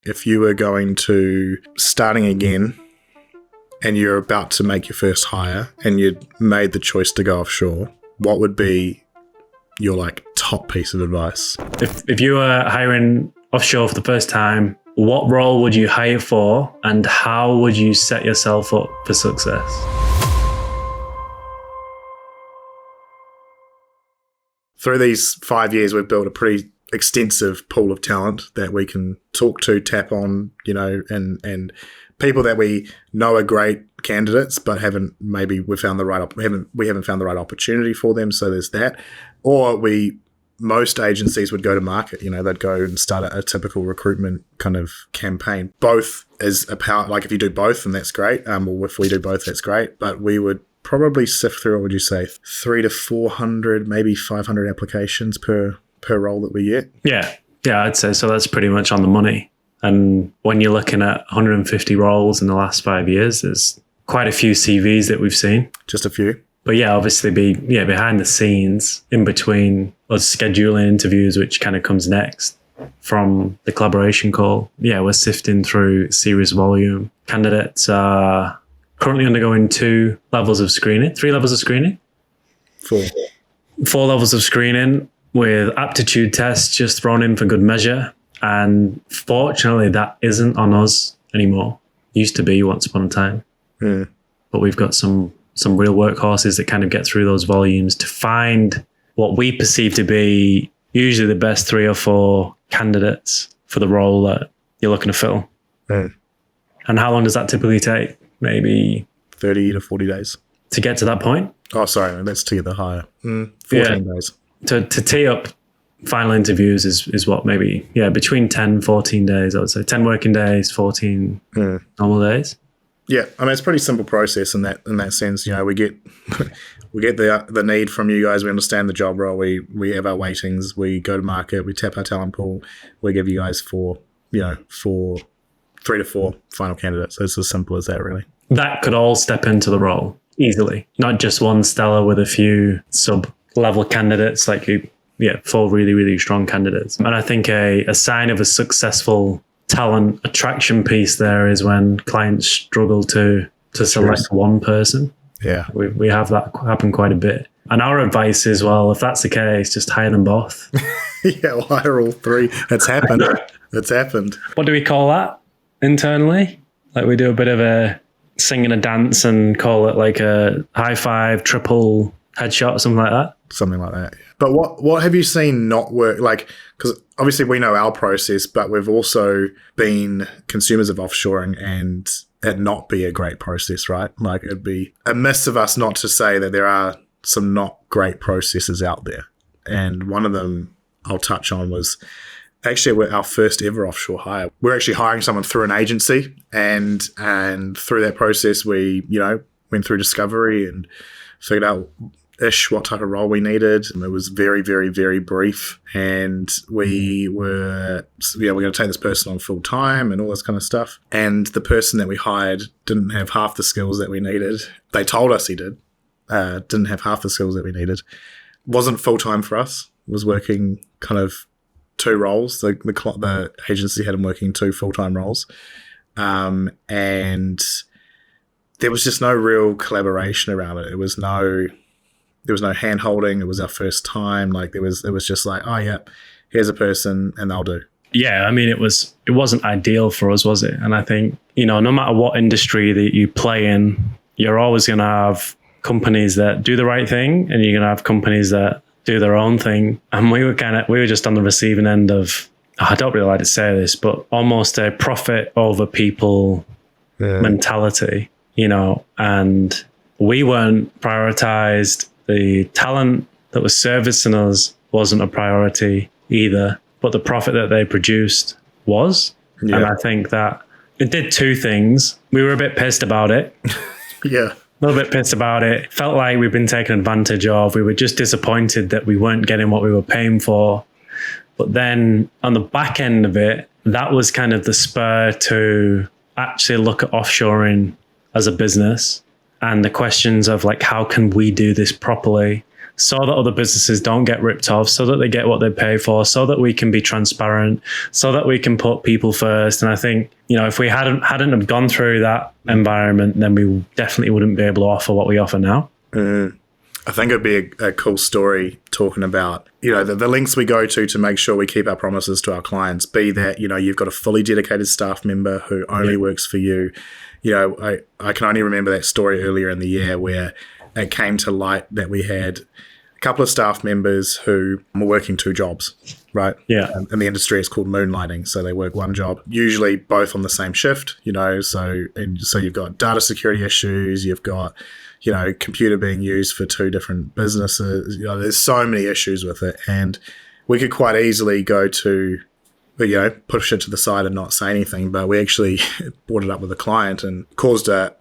If you were going to starting again and you're about to make your first hire and you'd made the choice to go offshore, what would be your like top piece of advice? If you were hiring offshore for the first time, what role would you hire for and how would you set yourself up for success? Through these 5 years, we've built a pretty extensive pool of talent that we can talk to, tap on, you know, and people that we know are great candidates, but haven't found the right opportunity for them. So there's that. Or most agencies would go to market, you know, they'd go and start a typical recruitment kind of campaign. Both is a power, like if you do both, then that's great. Or if we do both, that's great. But we would probably sift through, what would you say, 300 to 400, maybe 500 applications per role that we get. Yeah, I'd say so. That's pretty much on the money. And when you're looking at 150 roles in the last 5 years, there's quite a few CVs that we've seen. Just a few. But yeah, obviously behind the scenes, in between us scheduling interviews, which kind of comes next from the collaboration call. Yeah, we're sifting through serious volume. Candidates are currently undergoing 3 levels of screening. 4 levels of screening with aptitude tests just thrown in for good measure. And fortunately, that isn't on us anymore. Used to be once upon a time. But we've got some real workhorses that kind of get through those volumes to find what we perceive to be usually the best 3 or 4 candidates for the role that you're looking to fill. And how long does that typically take? Maybe 30 to 40 days. To get to that point? Oh, sorry, let's tee the higher. 14 days. To tee up final interviews is what, maybe, between 10, 14 days, I would say. 10 working days, 14 normal days. Yeah, I mean, it's a pretty simple process in that sense. You know, we get the need from you guys. We understand the job role. We have our weightings. We go to market. We tap our talent pool. We give you guys 3 to 4 final candidates. It's as simple as that, really. That could all step into the role easily. Not just one Stella with a few sub-level candidates, 4 really, really strong candidates. And I think a sign of a successful talent attraction piece there is when clients struggle to select one person. Yeah. We have that happen quite a bit. And our advice is, well, if that's the case, just hire them both. We'll hire all 3. That's happened. What do we call that internally? We do a bit of a sing and a dance and call it like a high five, triple headshot or something like that. Something like that. Yeah. But what have you seen not work? Because obviously we know our process, but we've also been consumers of offshoring and it not be a great process, right? It'd be amiss of us not to say that there are some not great processes out there. And one of them I'll touch on was actually our first ever offshore hire. We're actually hiring someone through an agency and through that process we, went through discovery and figured out what type of role we needed. And it was very, very, very brief. And we were going to take this person on full time and all this kind of stuff. And the person that we hired didn't have half the skills that we needed. They told us he did. Didn't have half the skills that we needed. Wasn't full time for us. Was working kind of 2 roles. The agency had him working 2 full-time roles. And there was just no real collaboration around it. There was no hand holding. It was our first time. It was just like, oh yeah, here's a person and they'll do. Yeah, I mean, it wasn't ideal for us, was it? And I think, no matter what industry that you play in, you're always going to have companies that do the right thing and you're going to have companies that do their own thing. And we were just on the receiving end of, I don't really like to say this, but almost a profit over people mentality, and we weren't prioritized. The talent that was servicing us wasn't a priority either, but the profit that they produced was. Yeah. And I think that it did 2 things. We were a bit pissed about it. Yeah. A little bit pissed about it. Felt like we've been taken advantage of. We were just disappointed that we weren't getting what we were paying for. But then on the back end of it, that was kind of the spur to actually look at offshoring as a business and the questions of how can we do this properly so that other businesses don't get ripped off, so that they get what they pay for, so that we can be transparent, so that we can put people first. And I think, if we hadn't have gone through that environment, then we definitely wouldn't be able to offer what we offer now. I think it'd be a cool story talking about, the lengths we go to make sure we keep our promises to our clients, be that, you've got a fully dedicated staff member who only works for you. I can only remember that story earlier in the year where it came to light that we had a couple of staff members who were working 2 jobs, right? Yeah. In the industry, it's called moonlighting. So they work 1 job, usually both on the same shift, so you've got data security issues, you've got, computer being used for 2 different businesses. There's so many issues with it. And we could quite easily go to, push it to the side and not say anything. But we actually brought it up with a client and caused a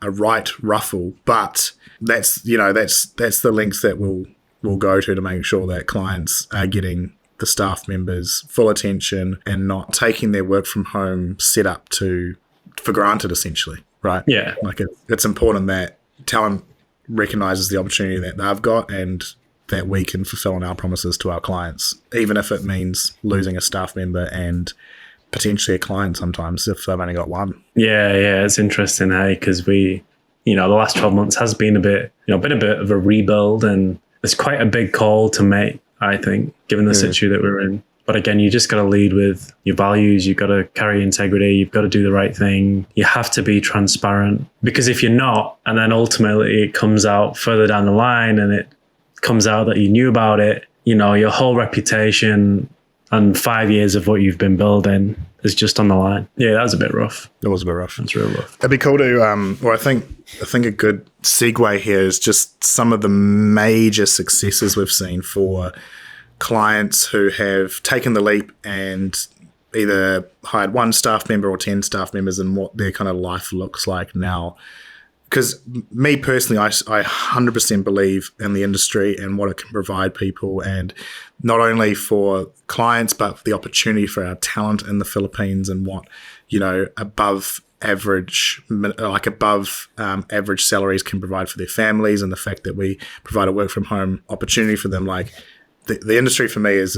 right ruffle. But that's the lengths that we'll go to make sure that clients are getting the staff members full attention and not taking their work from home setup for granted, essentially, right? Yeah. Like it's important that talent recognizes the opportunity that they've got and that we can fulfill on our promises to our clients, even if it means losing a staff member and potentially a client sometimes if they've only got 1. Yeah, it's interesting, hey, because we, the last 12 months has been a bit of a rebuild, and it's quite a big call to make, I think, given the situation that we're in. But again, you just got to lead with your values. You've got to carry integrity. You've got to do the right thing. You have to be transparent, because if you're not, and then ultimately it comes out further down the line and it comes out that you knew about it, your whole reputation and 5 years of what you've been building is just on the line. Yeah, that was a bit rough. It was a bit rough. It's real rough. It'd be cool to, I think a good segue here is just some of the major successes we've seen for clients who have taken the leap and either hired 1 staff member or 10 staff members, and what their kind of life looks like now. Because me personally, I 100% believe in the industry and what it can provide people, and not only for clients, but the opportunity for our talent in the Philippines, and what, above average salaries can provide for their families, and the fact that we provide a work from home opportunity for them. Like the industry for me is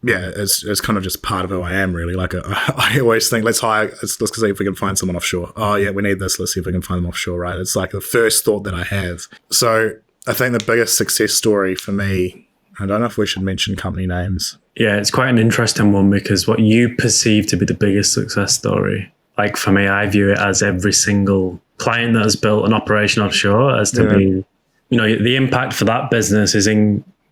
is kind of just part of who I am, really. Like I always think, let's see if we can find someone offshore. Oh yeah, we need this. Let's see if we can find them offshore, right? It's like the first thought that I have. So I think the biggest success story for me, I don't know if we should mention company names. Yeah, it's quite an interesting one, because what you perceive to be the biggest success story, like for me, I view it as every single client that has built an operation offshore as to be, the impact for that business is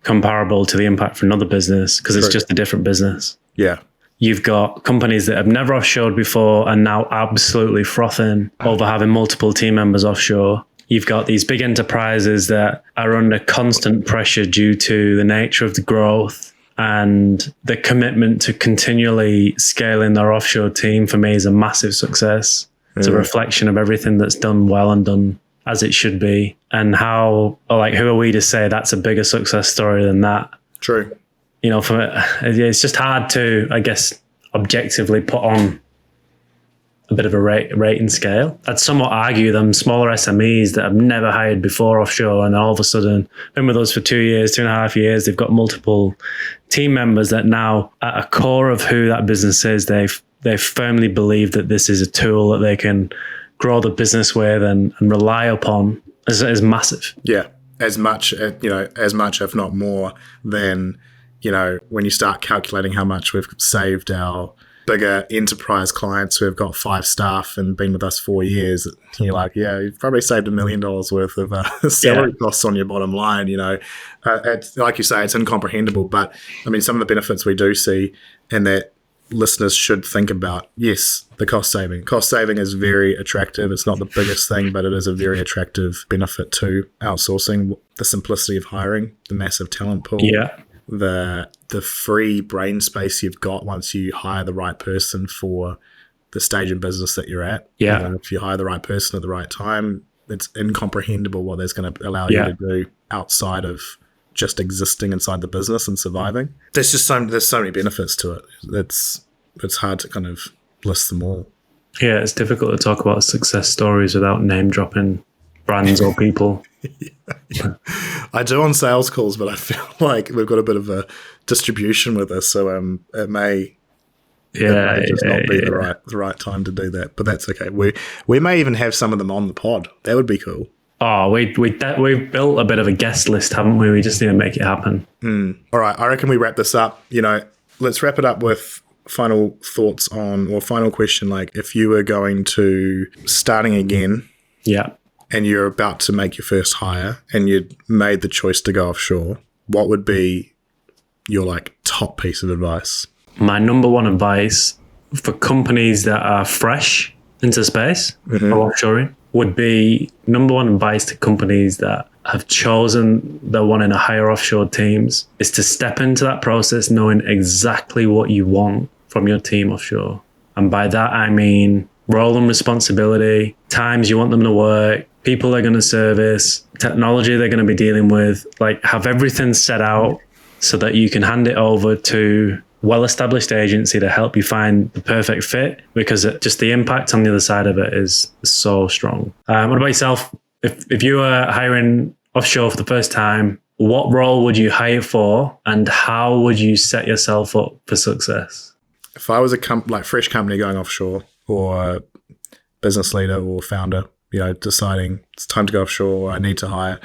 comparable to the impact for another business, because it's just a different business. Yeah. You've got companies that have never offshored before and now absolutely frothing over having multiple team members offshore. You've got these big enterprises that are under constant pressure due to the nature of the growth, and the commitment to continually scaling their offshore team for me is a massive success. It's a reflection of everything that's done well and done as it should be. And who are we to say that's a bigger success story than that? True. It's just hard to, I guess, objectively put on a bit of a rating scale. I'd somewhat argue them smaller SMEs that have never hired before offshore, and all of a sudden been with us for 2 years, 2.5 years. They've got multiple team members that now, at a core of who that business is, they firmly believe that this is a tool that they can grow the business with and rely upon is massive. Yeah, as much if not more than, when you start calculating how much we've saved our bigger enterprise clients who have got 5 staff and been with us 4 years, you're like, yeah, you've probably saved $1 million worth of salary costs on your bottom line. It's, like you say, it's incomprehensible, but I mean, some of the benefits we do see, and that listeners should think about, yes, the cost saving. Cost saving is very attractive. It's not the biggest thing, but it is a very attractive benefit to outsourcing. The simplicity of hiring, the massive talent pool, the free brain space you've got once you hire the right person for the stage in business that you're at. Yeah. If you hire the right person at the right time, it's incomprehensible what that's going to allow you to do outside of just existing inside the business and surviving. There's so many benefits to it. It's hard to kind of list them all. Yeah, it's difficult to talk about success stories without name dropping brands or people. I do on sales calls, but I feel like we've got a bit of a distribution with this, so it may just not be the right time to do that. But that's okay. We may even have some of them on the pod. That would be cool. Oh, we've built a bit of a guest list, haven't we? We just need to make it happen. All right, I reckon we wrap this up. Let's wrap it up with final thoughts on, or final question, like if you were going to starting again, and you're about to make your first hire and you'd made the choice to go offshore, what would be your like top piece of advice? My number one advice for companies that are fresh into space or offshoring would be, number one advice to companies that have chosen they're wanting to hire offshore teams is to step into that process knowing exactly what you want from your team offshore. And by that, I mean role and responsibility, times you want them to work, people they're going to service, technology they're going to be dealing with, like have everything set out so that you can hand it over to well-established agency to help you find the perfect fit, because just the impact on the other side of it is so strong. What about yourself? If you were hiring offshore for the first time, what role would you hire for and how would you set yourself up for success? If I was a fresh company going offshore, or business leader or founder, deciding it's time to go offshore, I need to hire,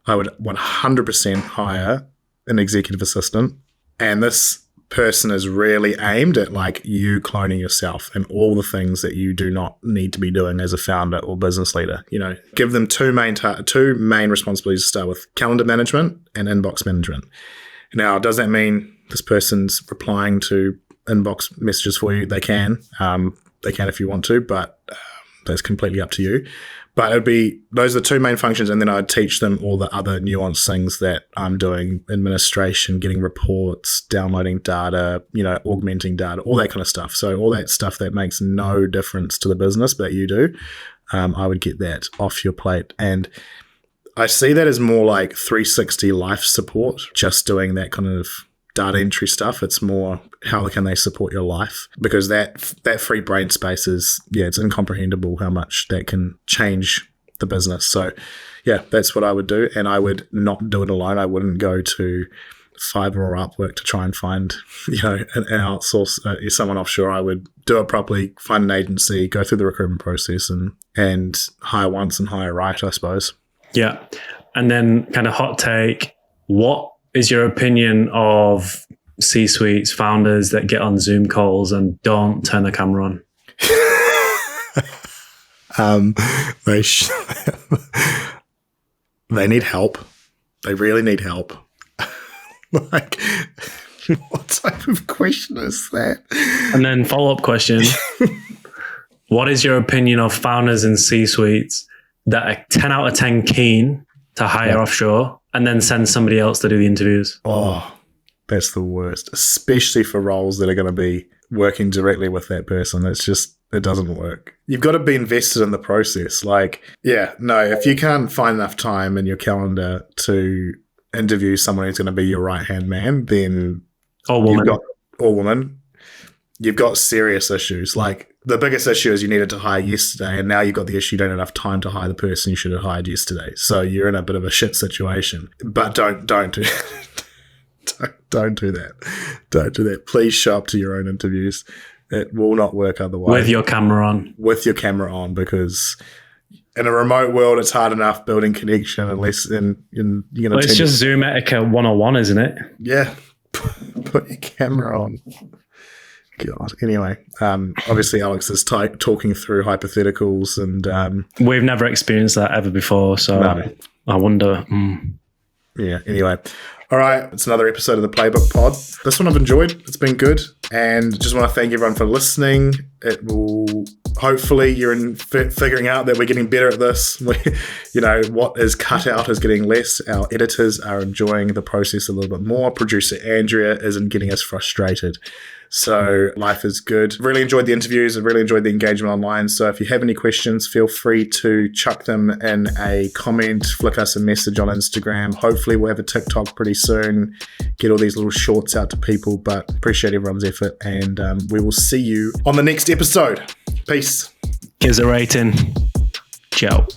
I would 100% hire an executive assistant. And this person is really aimed at like you cloning yourself and all the things that you do not need to be doing as a founder or business leader. Give them two main responsibilities to start with: calendar management and inbox management. Now, does that mean this person's replying to inbox messages for you? They can if you want to, but that's completely up to you. But it'd be, those are the two main functions, and then I'd teach them all the other nuanced things that I'm doing: administration, getting reports, downloading data, augmenting data, all that kind of stuff. So all that stuff that makes no difference to the business, but you do, I would get that off your plate. And I see that as more like 360 life support, just doing that kind of data entry stuff. It's more, how can they support your life? Because that free brain space is, it's incomprehensible how much that can change the business. So that's what I would do. And I would not do it alone. I wouldn't go to Fiverr or Upwork to try and find, an outsource someone offshore. I would do it properly, find an agency, go through the recruitment process and hire once and hire right, I suppose. Yeah. And then kind of hot take, what is your opinion of C-suites, founders that get on Zoom calls and don't turn the camera on? They need help. They really need help. Like, what type of question is that? And then follow-up question. What is your opinion of founders in C-suites that are 10 out of 10 keen to hire offshore and then send somebody else to do the interviews? Oh, that's the worst, especially for roles that are going to be working directly with that person. It doesn't work. You've got to be invested in the process. If you can't find enough time in your calendar to interview someone who's going to be your right-hand man, then woman, you've got serious issues. Like, the biggest issue is you needed to hire yesterday, and now you've got the issue you don't have enough time to hire the person you should have hired yesterday. So you're in a bit of a shit situation. But don't do don't do that. Don't do that. Please show up to your own interviews. It will not work otherwise. With your camera on. With your camera on, because in a remote world, it's hard enough building connection unless you're going to... Well, it's just Zoom etiquette 101, isn't it? Yeah. Put your camera on. God. Anyway, obviously Alex is talking through hypotheticals, and we've never experienced that ever before, so no. I wonder. Yeah. Anyway, all right. It's another episode of the Playbook Pod. This one I've enjoyed. It's been good, and just want to thank everyone for listening. It will hopefully you're figuring out that we're getting better at this. What is cut out is getting less. Our editors are enjoying the process a little bit more. Producer Andrea isn't getting us frustrated. So life is good. Really enjoyed the interviews. I really enjoyed the engagement online. So if you have any questions, feel free to chuck them in a comment, flick us a message on Instagram. Hopefully we'll have a TikTok pretty soon. Get all these little shorts out to people, but appreciate everyone's effort, and we will see you on the next episode. Peace. Gives a rating. Ciao.